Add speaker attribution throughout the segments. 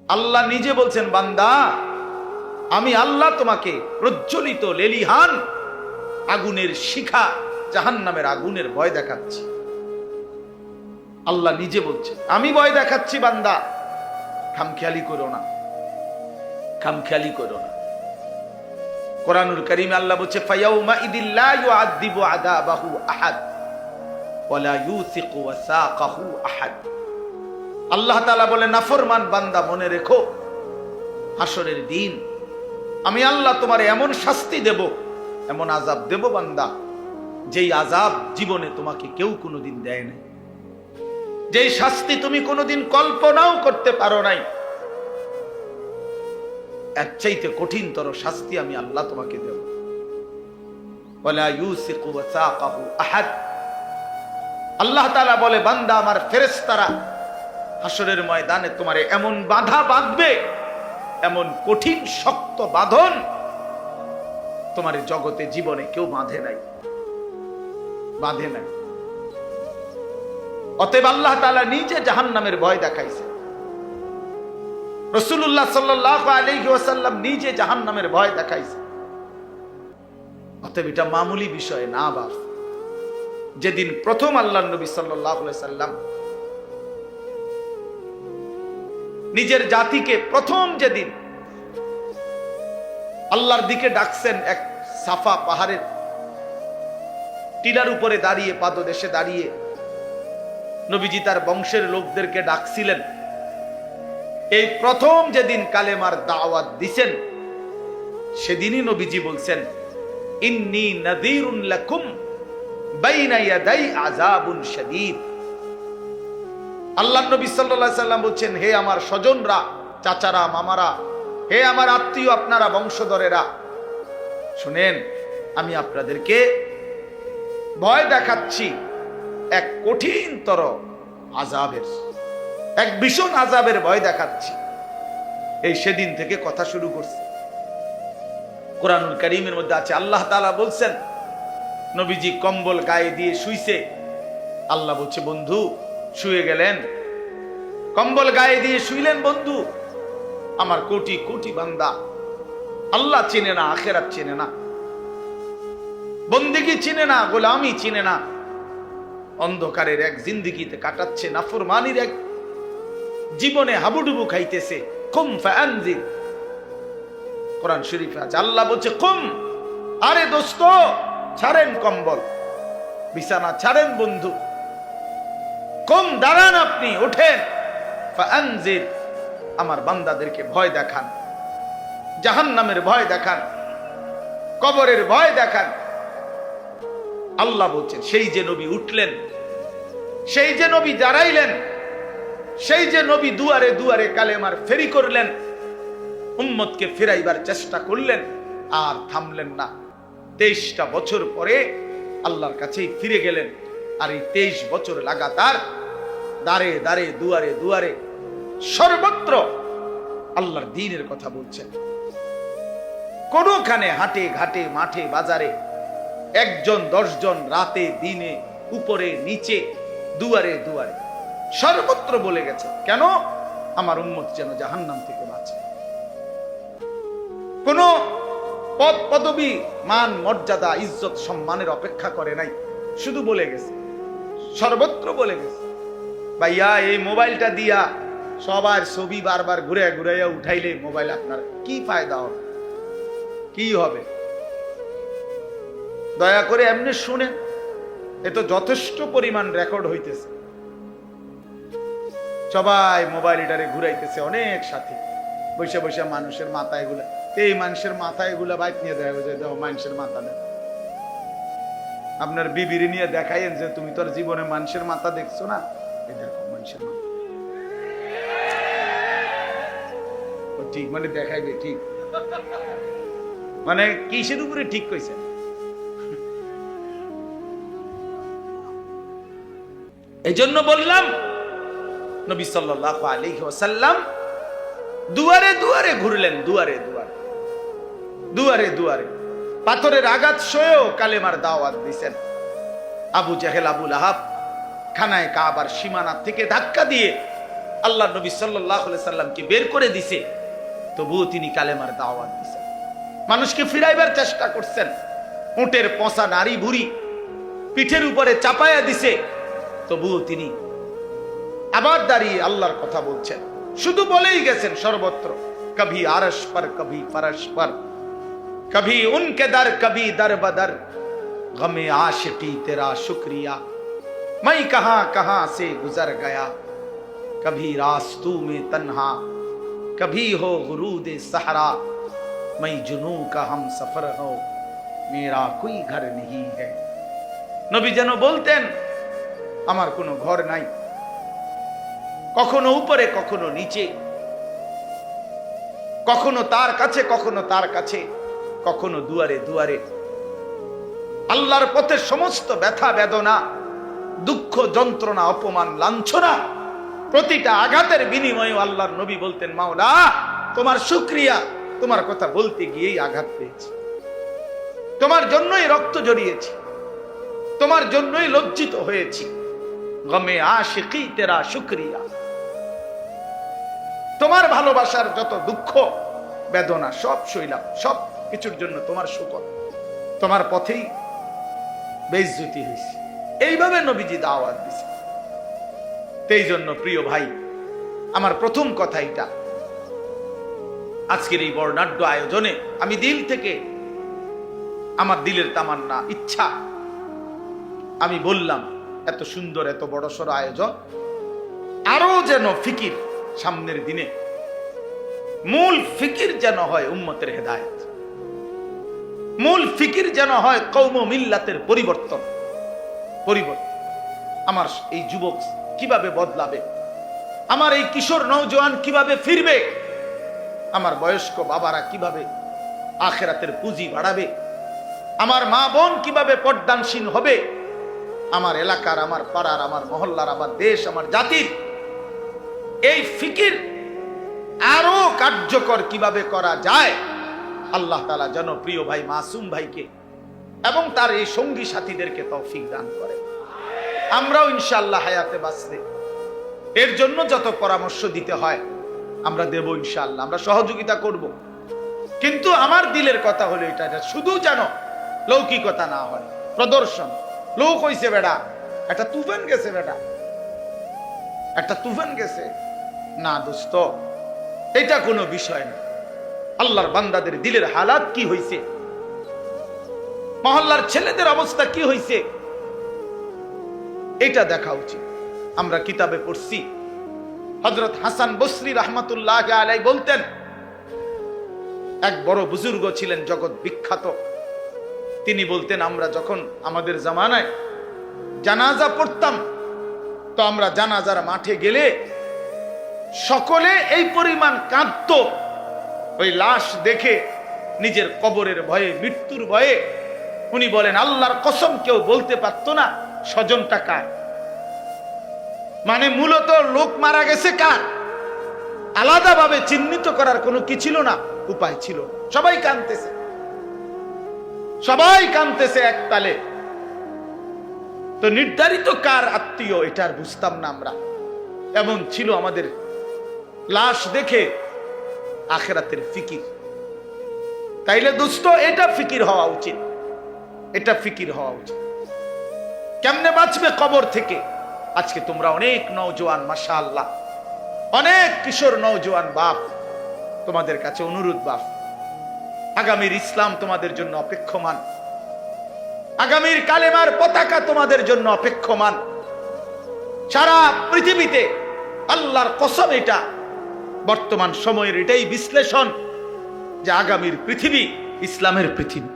Speaker 1: আল্লাহ নিজে বলছেন, বান্দা আমি আল্লাহ তোমাকে প্রজ্বলিত লেলিহান আগুনের শিখা, জাহান্নামের আগুনের ভয় দেখাচ্ছি। আল্লাহ নিজে বলছে, আমি ভয় দেখাচ্ছি বান্দা, খামখেয়ালি করো না, খামখেয়ালি করো না। কোরআনুল কারীমে আল্লাহ বলছে, ফায়াউমা ইদিল লা ইউআযিবু আযাবাহু আহাদ ওয়া লা ইউসিকু ওয়াসাকাহু আহাদ। আল্লাহ তাআলা বলে, নাফরমান বান্দা মনে রেখো, হাসরের দিন আমি আল্লাহ তোমার এমন শাস্তি দেব, এমন আযাব দেব বান্দা, যেই আযাব জীবনে তোমাকে কেউ কোনোদিন দেয় নাই, যেই শাস্তি তুমি কোনোদিন কল্পনাও করতে পারো নাই, এর চাইতে কঠিনতর শাস্তি আমি আল্লাহ তোমাকে দেব। ওয়ালা ইউসিকু ওয়াসাকাহু আহাদ। আল্লাহ তাআলা বলে, বান্দা আমার ফেরেশতারা হাসরের ময়দানে তোমারে এমন বাধা বাঁধবে, এমন কঠিন শক্ত বাঁধন তোমার জগতে জীবনে কেউ বাঁধে নাই, বাঁধে নাই। অতএব আল্লাহ তাআলা নিজে জাহান্নামের ভয় দেখাইছে, রাসূলুল্লাহ সাল্লাল্লাহু আলাইহি ওয়াসাল্লাম নিজে জাহান্নামের ভয় দেখাইছে। অতএব এটা মামুলি বিষয় না বাপ। যেদিন প্রথম আল্লাহর নবী সাল্লাল্লাহু আলাইহি সাল্লাম নিজের জাতিকে প্রথম যেদিন আল্লাহর দিকে ডাকছেন, এক সাফা পাহাড়ের টিলার উপরে দাঁড়িয়ে, পাদদেশে দাঁড়িয়ে নবীজি তার বংশের লোকদেরকে ডাকছিলেন। এই প্রথম যেদিন কালেমার দাওয়াত দিছেন, সেদিনই নবীজি বলছেন, ইন্নী নাযীরুন লাকুম বাইনা ইয়াদাই আযাবুন শাদীদ। আল্লাহর নবী সাল্লাল্লাহু আলাইহি সাল্লাম বলছেন, হে আমার স্বজনরা, চাচারা, মামারা, হে আমার আত্মীয়, আপনারা বংশধরেরা, শুনেন, আমি আপনাদেরকে ভয় দেখাচ্ছি এক কঠিনতর আযাবের, এক ভীষণ আযাবের ভয় দেখাচ্ছি। এই সেদিন থেকে কথা শুরু করছে। কোরআনুল কারীমের মধ্যে আছে, আল্লাহ তাআলা বলছেন, নবীজি কম্বল গায়ে দিয়ে শুইছে। আল্লাহ বলছে, বন্ধু শুয়ে গেলেন, কম্বল গায়ে দিয়ে শুইলেন বন্ধু। আমার কোটি কোটি বান্দা আল্লাহ চিনে না, আখিরাত চিনে না, বন্দেগী চিনে না, গোলামি চিনে না, অন্ধকারের এক জিন্দেগিতে কাটাচ্ছে, নাফরমানির এক জীবনে হাবুডুবু খাইতেছে। কুম ফাআনজির, কোরআন শরীফে আছে, আল্লাহ বলছে কুম, আরে দোস্ত ছাড়েন কম্বল, বিছানা ছাড়েন বন্ধু, কুম দাঁড়ান, আপনি ওঠেন, ফাআনজির, আমার বান্দাদেরকে ভয় দেখান, জাহান্নামের ভয় দেখান, কবরের ভয় দেখান। আল্লাহ বলছেন, সেই যে নবী উঠলেন, সেই যে নবী দাঁড়াইলেন, সেই যে নবী দুয়ারে দুয়ারে কালেমার ফেরি করলেন, উম্মতকে ফেরাইবার চেষ্টা করলেন, আর থামলেন না। 23টা বছর পরে আল্লাহর কাছেই ফিরে গেলেন। আর এই 23 বছর লাগাতার দাঁড়ে দাঁড়ে, দুয়ারে দুয়ারে, সর্বত্র আল্লাহর দ্বীনের কথা বলছেন। কোনখানে হাটে ঘাটে, মাঠে বাজারে, একজন 10 জন, রাতে দিনে, উপরে নিচে, দুয়ারে দুয়ারে, সর্বত্র বলে গেছে, কেন? আমার উম্মত যেন জাহান্নাম থেকে বাঁচে। কোন পদ পদবী, মান মর্যাদা, ইজ্জত সম্মানের অপেক্ষা করে নাই, শুধু বলে গেছে, সর্বত্র বলে গেছে। ভাইয়া, এই মোবাইলটা দিয়া সবার ছবি বারবার ঘুরে ঘুরাইয়া উঠাইলে মোবাইল আপনার কি ফায়দা হবে, কি হবে? দয়া করে এমনি শুনেন, এ তো যথেষ্ট পরিমাণ রেকর্ড হইতেছে। সবাই মোবাইলটারে ঘুরাইতেছে, অনেক সাথী বসে বসে মানুষের মাথায় এগুলা, এই মানুষের মাথায় এগুলা বাইক নিয়ে দেখা যায়, দেখো মানুষের মাথা দেখ, আপনার বিবিরি নিয়ে দেখাইন যে তুমি তোর জীবনে মানুষের মাথা দেখছো না, এই দেখো মানুষের মাথা। ঠিক মানে দেখাইবে, ঠিক মানে কিসের উপরে ঠিক কইছে? এই জন্য বললাম, নবী সাল্লাল্লাহু আলাইহি ওয়াসাল্লাম দুয়ারে দুয়ারে ঘুরলেন, দুয়ারে দুয়ারে, দুয়ারে দুয়ারে, পাথরের আঘাত সয়েও কালেমার দাওয়াত দিয়েছেন। আবু জাহেল, আবু লাহাব খানায় কাবার সীমানা থেকে ধাক্কা দিয়ে আল্লাহ নবী সাল্লাল্লাহু আলাইহি সাল্লামকে বের করে দিছে, তবুও তিনি কালেমার দাওয়াত দিয়েছেন। মানুষকে ফিরাইবার চেষ্টা করছেন। উটের পচা নারী বুড়ি পিঠের উপরে চাপায়া দিছে, তবুও তিনি আবার দাঁড়িয়ে আল্লাহর কথা বলছেন। শুধু বলেই গেছেন সর্বত্র, কভি আরশ পর কভি ফরশ পর, কভি উনকে দর কভি দর বদর, গমে आशिकी तेरा शुक्रिया, मैं कहां कहां से गुजर गया, कभी रास्तों में तन्हा, कभी हो गुरूद सहरा, मैं जुनू का हम सफर हो, मेरा कोई घर नहीं है। নবী যেন বলতেন, আমার কোনো ঘর নাই, কখনো উপরে কখনো নিচে, কখনো তার কাছে কখনো তার কাছে, কখনো দুয়ারে দুয়ারে। আল্লাহর পথে সমস্ত ব্যথা বেদনা, দুঃখ যন্ত্রণা অপমান লাঞ্ছনা, প্রতিটা আঘাতের বিনিময়ে আল্লাহর নবী বলতেন, মাওলা তোমার শুকরিয়া, তোমার কথা বলতে গিয়েই আঘাত পেয়েছি, তোমার জন্যই রক্ত জড়িয়েছি, তোমার জন্যই লজ্জিত হয়েছি, গমে আশিকি তেরা শুকরিয়া। তোমার ভালোবাসার যত দুঃখ বেদনা সব সইলাম, সব কিছুর জন্য তোমার শুকর, তোমার পথেই বেইজ্জতি হয়েছে। এইভাবে নবীজি দাওয়াত দিয়েছে। এই জন্য প্রিয় ভাই, আমার প্রথম কথা এটা, আজকের এই বর্ণাঢ্য আয়োজনে আমি দিল থেকে, আমার দিলের তামান্না ইচ্ছা, আমি বললাম এত সুন্দর এত বড়সড় আয়োজন, আরো যেন ফিকির সামনের দিনে, মূল ফিকির যেন হয় উম্মতের হেদায়েত, মূল ফিকির যেন হয় কওম মিল্লাতের পরিবর্তন। আমার এই যুবক কিভাবে বদলাবে, আমার এই কিশোর নওজোয়ান কিভাবে ফিরবে, আমার বয়স্ক বাবারা কিভাবে আখিরাতের পুঁজি বাড়াবে, আমার মা বোন কিভাবে পর্দানশীল হবে, আমার এলাকার, আমার পাড়ার, আমার মহল্লার, আমার দেশ, আমার জাতির এই ফিকির আরো কার্যকর কিভাবে করা যায়, আল্লাহ তাআলা যেন প্রিয় ভাই মাসুম ভাইকে এবং তার এই সঙ্গী সাথীদেরকে তৌফিক দান করে। আমরাও ইনশাআল্লাহ হায়াতে বাঁচতে এর জন্য যত পরামর্শ দিতে হয় আমরা দেব ইনশাআল্লাহ, আমরা সহযোগিতা করব। কিন্তু আমার দিলের কথা হলো এটা, শুধু যেন লৌকিকতা না হয়, প্রদর্শন। লোক হইছে বেটা, একটা তুফান গেছে, বেটা একটা তুফান গেছে, না দোস্ত, এটা কোনো বিষয় না। আল্লাহর বান্দাদের দিলের হালাত কি হইছে, মহল্লার ছেলেদের অবস্থা কি হইছে, এটা দেখা উচিত। আমরা কিতাবে পড়ছি, হযরত হাসান বসরি রাহমাতুল্লাহ আলাইহি বলতেন, এক বড় বুজুর্গ ছিলেন, জগৎ বিখ্যাত। তিনি বলতেন, আমরা যখন আমাদের জামানায় জানাজা পড়তাম, তো আমরা জানাজার মাঠে গেলে সকলে এই পরিমাণ কাঁদত, ওই লাশ দেখে নিজের কবরের ভয়ে, মৃত্যুর ভয়ে। উনি বলেন, আল্লাহর কসম কেউ বলতে পারতো না স্বজনটা কার, মানে মূলত লোক মারা গেছে কার, আলাদাভাবে চিহ্নিত করার কোনো কি ছিল না, উপায় ছিল। সবাই কাঁদতেছে, সবাই কাঁদতেছে এক তালে। তো নির্ধারিত কার আত্মীয় এটা আর বুঝতাম না আমরা। এমন ছিল আমাদের লাশ দেখে আখিরাতের ফিকির। তাইলে দোস্ত, এটা ফিকির হওয়া উচিত, এটা ফিকির হওয়া উচিত। কেমনে বাঁচবে কবর থেকে? আজকে তোমরা অনেক নওজোয়ান, মাশাআল্লাহ, অনেক কিশোর নওজোয়ান বাপ, তোমাদের কাছে অনুরোধ বাপ, আগামীর ইসলাম তোমাদের জন্য অপেক্ষমান, আগামীর কালেমার পতাকা তোমাদের জন্য অপেক্ষমান। সারা পৃথিবীতে আল্লাহর কসম, এটা বর্তমান সময়ের এটাই বিশ্লেষণ যে আগামীর পৃথিবী ইসলামের পৃথিবী,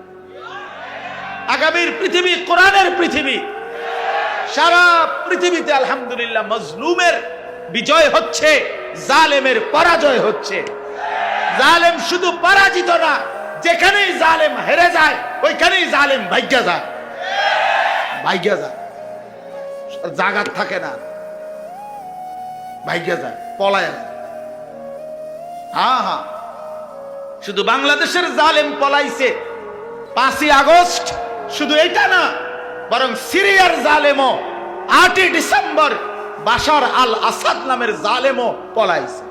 Speaker 1: আগামীর পৃথিবী কোরআনের পৃথিবী। সারা পৃথিবীতে আলহামদুলিল্লাহ মজলুমের বিজয় হচ্ছে, জালেমের পরাজয় হচ্ছে। জালেম শুধু পরাজিত না, যেখানেই জালেম হেরে যায় ওইখানেই জালেম ভাগ্যা যায়, ভাগ্যা যায়, জাগাত থাকে না, ভাগ্যা যায়, পলায় যায়। হ্যাঁ হ্যাঁ, শুধু বাংলাদেশের জালেম পলাইছে 5ই আগস্ট, শুধু এটা না, বরং সিরিয়ার জালেমও 8ই ডিসেম্বর বাশার আল আসাদ নামের জালেমও পলাইছে।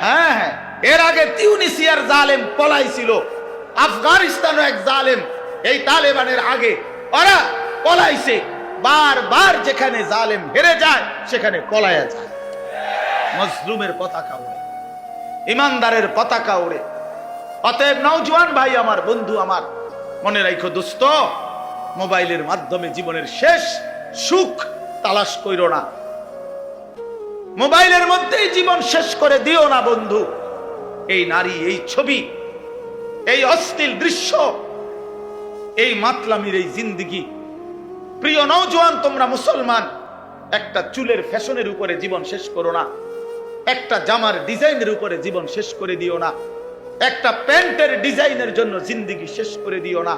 Speaker 1: হ্যাঁ হ্যাঁ, এর আগে তিউনিসিয়ার জালেম পলাইছিল, আফগানিস্তানও এক জালেম এই তালেবানের আগে ওরা পলাইছে। বারবার যেখানে জালেম হেরে যায় সেখানে পলায়া যায়। মজলুমের পতাকা ওড়ে, ইমানদারের পতাকা ওড়ে। অতএব নওজোয়ান ভাই আমার, বন্ধু আমার, মনে রাখো দোস্ত, মোবাইলের মাধ্যমে জীবনের শেষ সুখ তালাশ কইরো না। মোবাইলের মধ্যেই জীবন শেষ করে দিও না বন্ধু। এই নারী, এই ছবি, এই অশ্লীল দৃশ্য, এই মাতলামির এই জিন্দেগি। প্রিয় নওজোয়ান, তোমরা মুসলমান, একটা চুলের ফ্যাশনের উপরে জীবন শেষ করো না, একটা জামার ডিজাইনের উপরে জীবন শেষ করে দিও না, একটা প্যান্টের ডিজাইনের জন্য জিন্দেগি শেষ করে দিও না,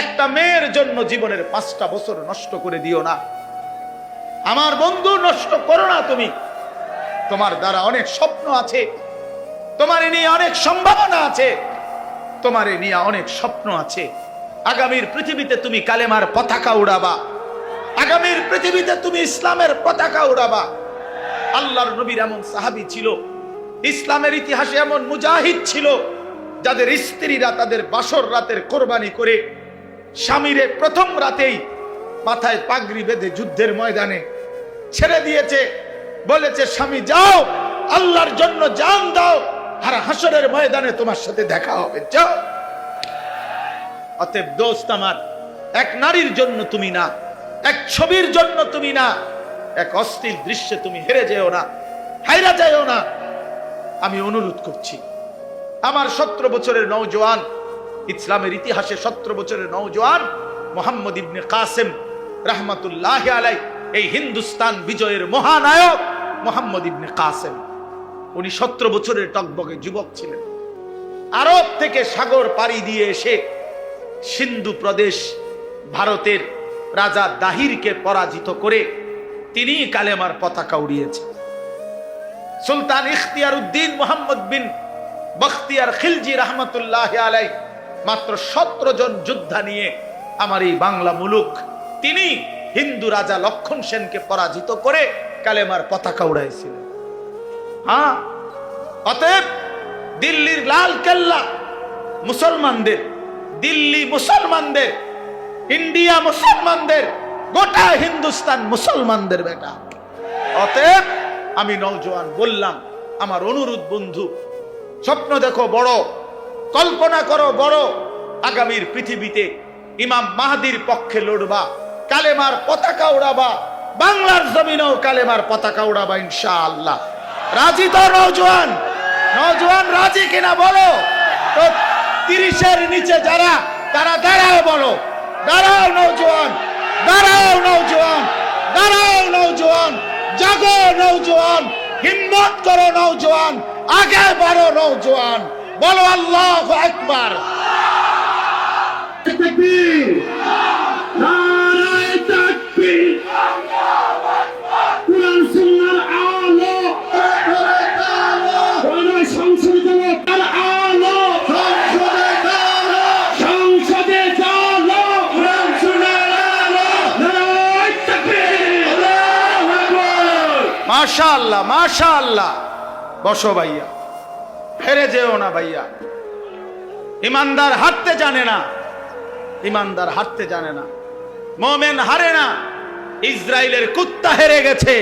Speaker 1: একটা মেয়ের জন্য জীবনের 5টা বছর নষ্ট করে দিও না। আমার বন্ধু, নষ্ট করো না তুমি। তোমার দ্বারা অনেক স্বপ্ন আছে, তোমার নিয়ে অনেক সম্ভাবনা আছে, তোমার নিয়ে অনেক স্বপ্ন আছে। আগামীর পৃথিবীতে তুমি কালেমার পতাকা উড়াবা, আগামীর পৃথিবীতে তুমি ইসলামের পতাকা উড়াবা। আল্লাহর নবীর এমন সাহাবী ছিল, ইসলামের ইতিহাসে এমন মুজাহিদ ছিল, যাদের স্ত্রীরা তাদের বাসর রাতের কোরবানি করে স্বামীরে প্রথম রাতেই মাথায় পাগড়ি বেঁধে যুদ্ধের ময়দানে ছেড়ে দিয়েছে, বলেছে স্বামী যাও, আল্লাহর জন্য জান দাও, আর হাসরের ময়দানে তোমার সাথে দেখা হবে, যাও। অতএব দোস্ত আমার, এক নারীর জন্য তুমি না, এক ছবির জন্য তুমি না, এক অশ্লীল দৃশ্যে তুমি হেরে যেও না, হাইরা যাও না। আমি অনুরোধ করছি, আমার 17 বছরের নওজোয়ান, ইসলামের ইতিহাসে 17 বছরের নওজোয়ান মুহাম্মদ ইবনে কাসেম রাহমাতুল্লাহ আলাইহি, এই হিন্দুস্তান বিজয়ের মহানায়ক মুহাম্মদ ইবনে কাসেম, উনি 17 বছরের টকবকে যুবক ছিলেন। আরব থেকে সাগর পাড়ি দিয়ে এসে সিন্ধু প্রদেশ, ভারতের রাজা দাহিরকে পরাজিত করে তিনি কালেমার পতাকা উড়িয়েছেন। সুলতান ইখতিয়ার উদ্দিন মুহাম্মদ বিন বখতিয়ার খিলজি রহমতুল্লাহ আলাইহি মাত্র 17 জন যোদ্ধা নিয়ে আমার এই বাংলা মুলুক, তিনি হিন্দু রাজা লক্ষণ সেনকে পরাজিত করে কালেমার পতাকা উড়াইছিলেন। হ্যাঁ, অতএব দিল্লির লাল কেল্লা মুসলমানদের, দিল্লি মুসলমানদের, ইন্ডিয়া মুসলমানদের, গোটা হিন্দুস্তান মুসলমানদের বেটা। অতএব আমি নওজোয়ান বললাম, আমার অনুরোধ বন্ধু, স্বপ্ন দেখো বড়, কল্পনা করো বড়, আগামীর পৃথিবীতে ইমাম মাহদির পক্ষে লড়বা, কালেমার পতাকা উড়াবা, বাংলার জমিনেও কালেমার পতাকা উড়াবা ইনশাআল্লাহ। রাজি তো নওজোয়ান? নওজোয়ান রাজি কিনা বলো তো। 30-এর নিচে যারা, তারা দাঁড়াও, বলো দাঁড়াও নওজোয়ান, দাঁড়াও নওজোয়ান, দাঁড়াও নওজোয়ান, জাগো নওজোয়ান, হিম্মত করো নওজোয়ান, আগে বাড়ো নওজোয়ান, বলো আল্লাহু আকবার।
Speaker 2: তাকবীর, নারায়ে তাকবীর, কুরআন সুন্নাহর আলো, কোরআন সংশোধনের তার আলো, সংসদে চলো, কোরআন সুন্নাহর আলো, নারায়ে তাকবীর, আল্লাহু আকবার।
Speaker 1: মাশাআল্লাহ, মাশাআল্লাহ। বসো ভাইয়া, হেরে যেও না ভাইয়া। ইমানদার হারতে জানে না, ইমানদার হারতে জানে না, মুমিন হারে না। ইসরায়েলের কুত্তা হেরে গেছে,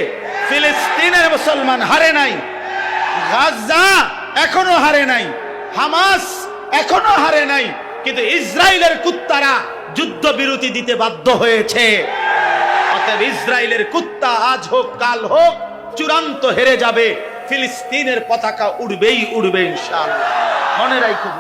Speaker 1: ফিলিস্তিনের মুসলমান হারে নাই, গাজা এখনো হারে নাই, হামাস এখনো হারে নাই, কিন্তু ইসরায়েলের কুত্তারা যুদ্ধবিরতি দিতে বাধ্য হয়েছে। অতএব ইসরায়েলের কুত্তা আজ হোক কাল হোক চূড়ান্ত হেরে যাবে, ফিলিস্তিনের পতাকা উড়বেই উড়বে ইনশাআল্লাহ। মনে রাখো।